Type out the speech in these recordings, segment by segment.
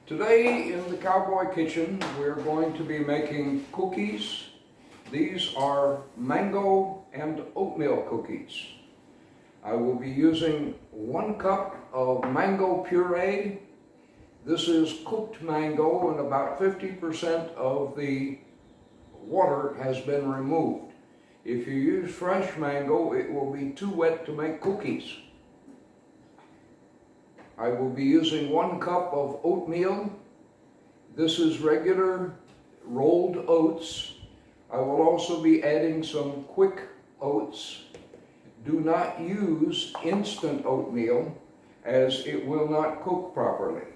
Today in the Cowboy Kitchen, we're going to be making cookies. These are mango and oatmeal cookies. I will be using 1 cup of mango puree. This is cooked mango and about 50% of the water has been removed. If you use fresh mango, it will be too wet to make cookies. I will be using 1 cup of oatmeal. This is regular rolled oats. I will also be adding some quick oats. Do not use instant oatmeal as it will not cook properly.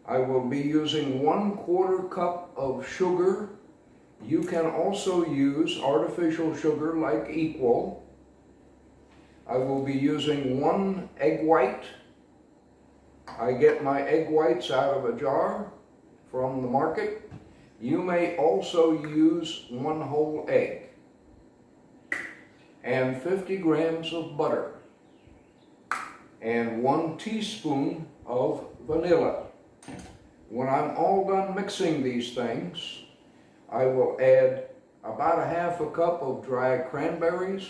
I will be using 1/4 cup of sugar. You can also use artificial sugar like Equal. I will be using 1 egg white. I get my egg whites out of a jar from the market. You may also use 1 whole egg. And 50 grams of butter. And 1 teaspoon of vanilla. When I'm all done mixing these things, I will add about 1/2 cup of dry cranberries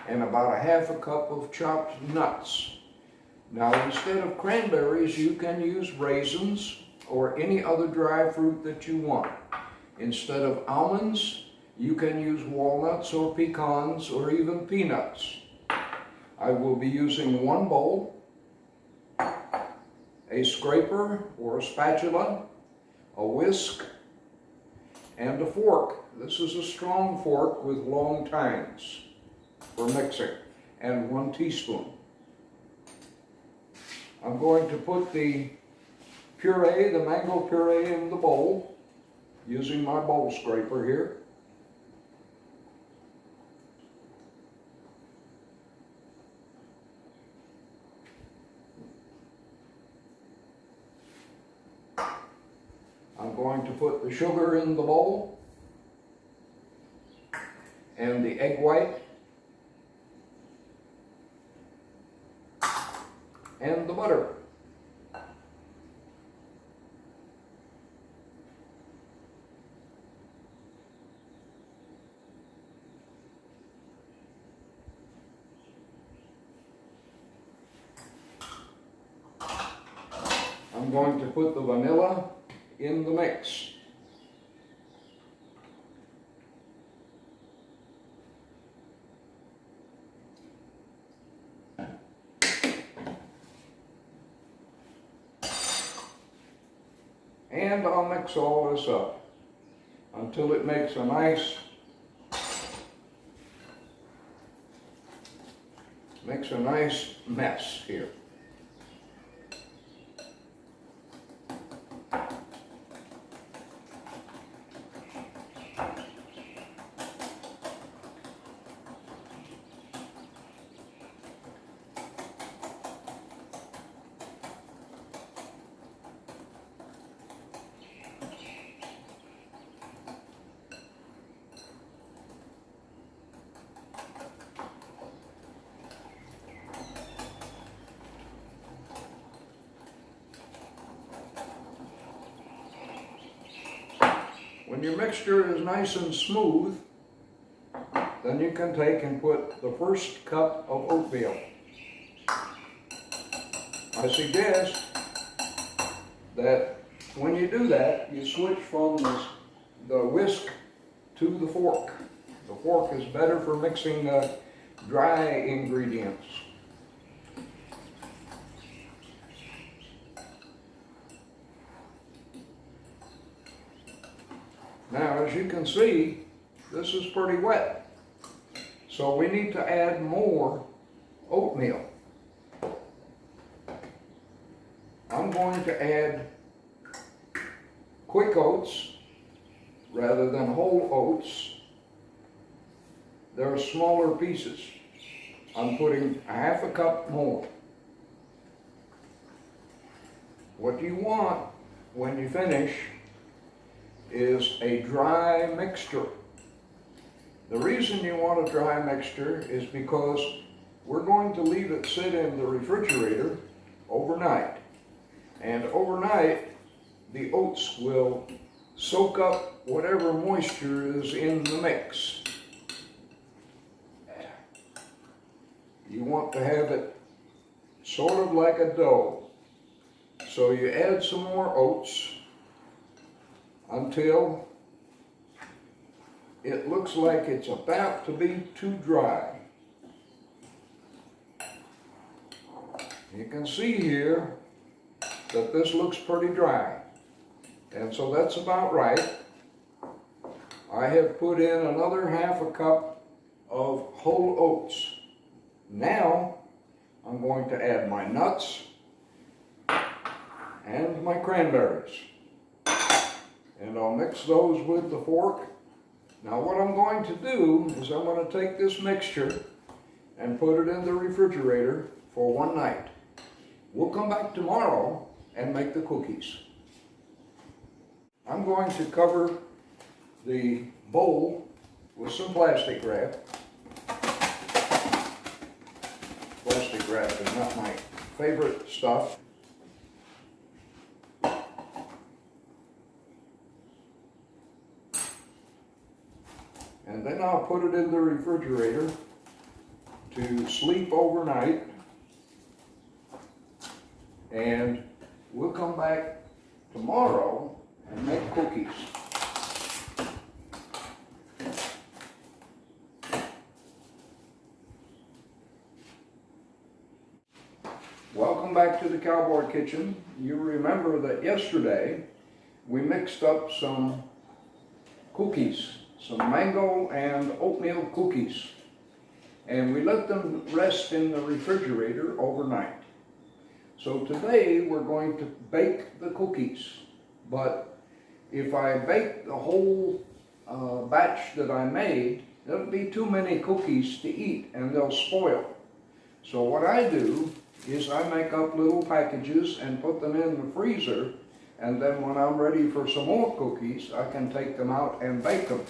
and about 1/2 cup of chopped nuts. Now, instead of cranberries, you can use raisins or any other dry fruit that you want. Instead of almonds, you can use walnuts or pecans or even peanuts. I will be using 1 bowl, a scraper or a spatula, a whisk, and a fork. This is a strong fork with long tines for mixing, and 1 teaspoon. I'm going to put the puree, the mango puree, in the bowl using my bowl scraper here. I'm going to put the sugar in the bowl and the egg white and the butter. I'm going to put the vanilla in the mix. And I'll mix all this up until it makes a nice mess here. When your mixture is nice and smooth, then you can take and put the 1st cup of oatmeal. I suggest that when you do that, you switch from the whisk to the fork. The fork is better for mixing dry ingredients. Now, as you can see, this is pretty wet. So we need to add more oatmeal. I'm going to add quick oats rather than whole oats. They're smaller pieces. I'm putting 1/2 cup more. What you want when you finish is a dry mixture. The reason you want a dry mixture is because we're going to leave it sit in the refrigerator overnight. And overnight, the oats will soak up whatever moisture is in the mix. You want to have it sort of like a dough. So you add some more oats until it looks like it's about to be too dry. You can see here that this looks pretty dry, and so that's about right. I have put in another half a cup of whole oats. Now I'm going to add my nuts and my cranberries, and I'll mix those with the fork. Now what I'm going to do is I'm going to take this mixture and put it in the refrigerator for one night. We'll come back tomorrow and make the cookies. I'm going to cover the bowl with some plastic wrap. Plastic wrap is not my favorite stuff. And then I'll put it in the refrigerator to sleep overnight, and we'll come back tomorrow and make cookies. Welcome back to the Cowboy Kitchen. You remember that yesterday we mixed up some cookies, some mango and oatmeal cookies, and we let them rest in the refrigerator overnight. So today we're going to bake the cookies, but if I bake the whole batch that I made, there'll be too many cookies to eat and they'll spoil. So what I do is I make up little packages and put them in the freezer, and then when I'm ready for some more cookies, I can take them out and bake them.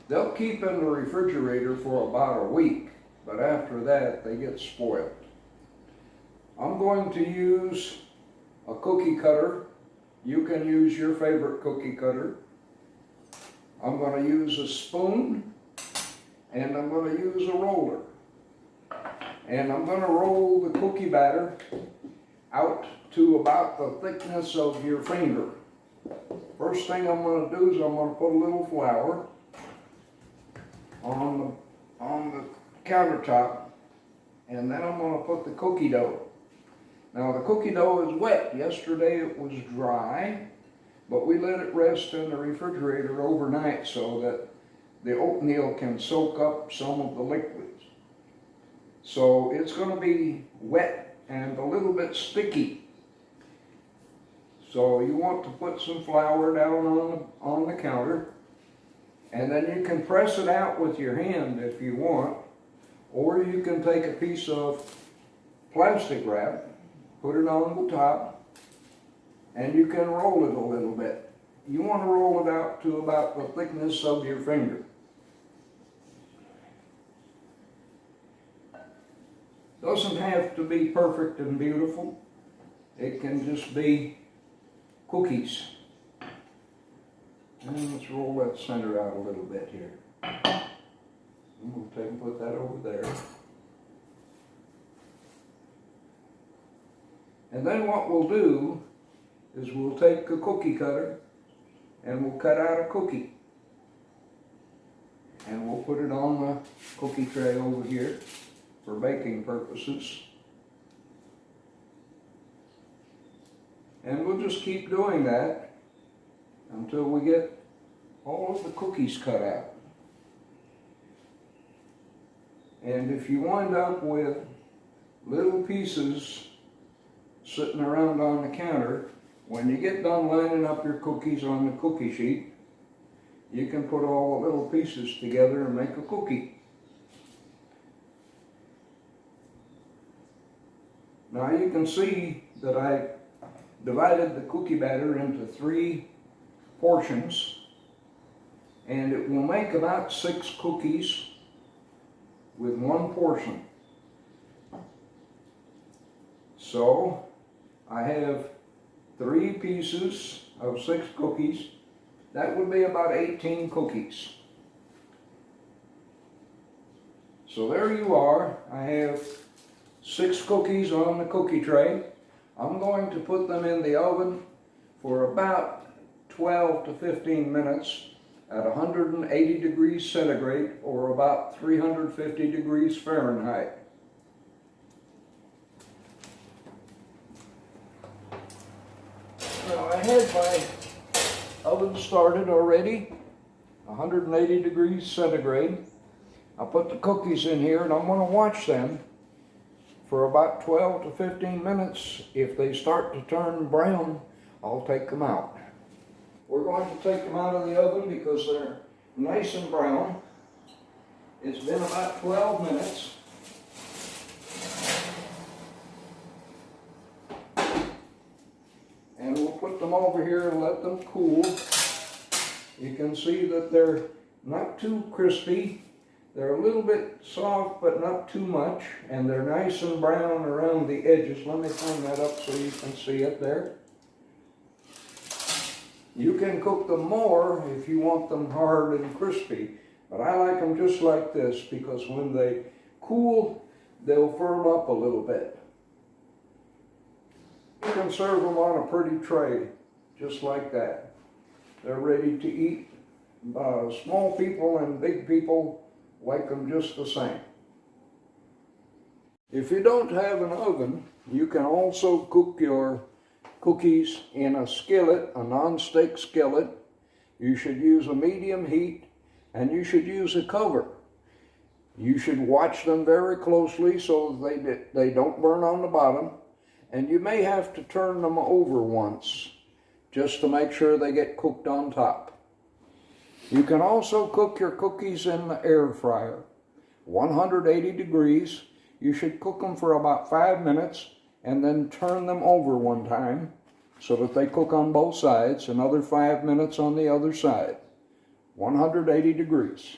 They'll keep in the refrigerator for about a week, but after that they get spoiled. I'm going to use a cookie cutter. You can use your favorite cookie cutter. I'm going to use a spoon, and I'm going to use a roller. And I'm going to roll the cookie batter out to about the thickness of your finger. First thing I'm going to do is I'm going to put a little flour on the countertop, and then I'm going to put the cookie dough. Now the cookie dough is wet. Yesterday it was dry, but we let it rest in the refrigerator overnight so that the oatmeal can soak up some of the liquids. So it's going to be wet and a little bit sticky. So you want to put some flour down on the counter, and then you can press it out with your hand if you want, or you can take a piece of plastic wrap, put it on the top, and you can roll it a little bit. You want to roll it out to about the thickness of your finger. Doesn't have to be perfect and beautiful. It can just be cookies. And let's roll that center out a little bit here. And we'll take and put that over there. And then what we'll do is we'll take a cookie cutter and we'll cut out a cookie. And we'll put it on the cookie tray over here for baking purposes. And we'll just keep doing that until we get all of the cookies cut out. And if you wind up with little pieces sitting around on the counter, when you get done lining up your cookies on the cookie sheet, you can put all the little pieces together and make a cookie. Now you can see that I divided the cookie batter into 3 portions, and it will make about 6 cookies with 1 portion. So I have 3 pieces of 6 cookies. That would be about 18 cookies. So there you are. I have 6 cookies on the cookie tray. I'm going to put them in the oven for about 12 to 15 minutes at 180 degrees centigrade or about 350 degrees Fahrenheit. Now I had my oven started already, 180 degrees centigrade. I'll put the cookies in here and I'm going to watch them for about 12 to 15 minutes. If they start to turn brown, I'll take them out. We're going to take them out of the oven because they're nice and brown. It's been about 12 minutes. And we'll put them over here and let them cool. You can see that they're not too crispy. They're a little bit soft, but not too much. And they're nice and brown around the edges. Let me turn that up so you can see it there. You can cook them more if you want them hard and crispy. But I like them just like this because when they cool, they'll firm up a little bit. You can serve them on a pretty tray, just like that. They're ready to eat. Small people and big people like them just the same. If you don't have an oven, you can also cook your cookies in a skillet, a non-stick skillet. You should use a medium heat and you should use a cover. You should watch them very closely so they don't burn on the bottom. And you may have to turn them over once just to make sure they get cooked on top. You can also cook your cookies in the air fryer, 180 degrees. You should cook them for about 5 minutes and then turn them over one time so that they cook on both sides, another 5 minutes on the other side, 180 degrees.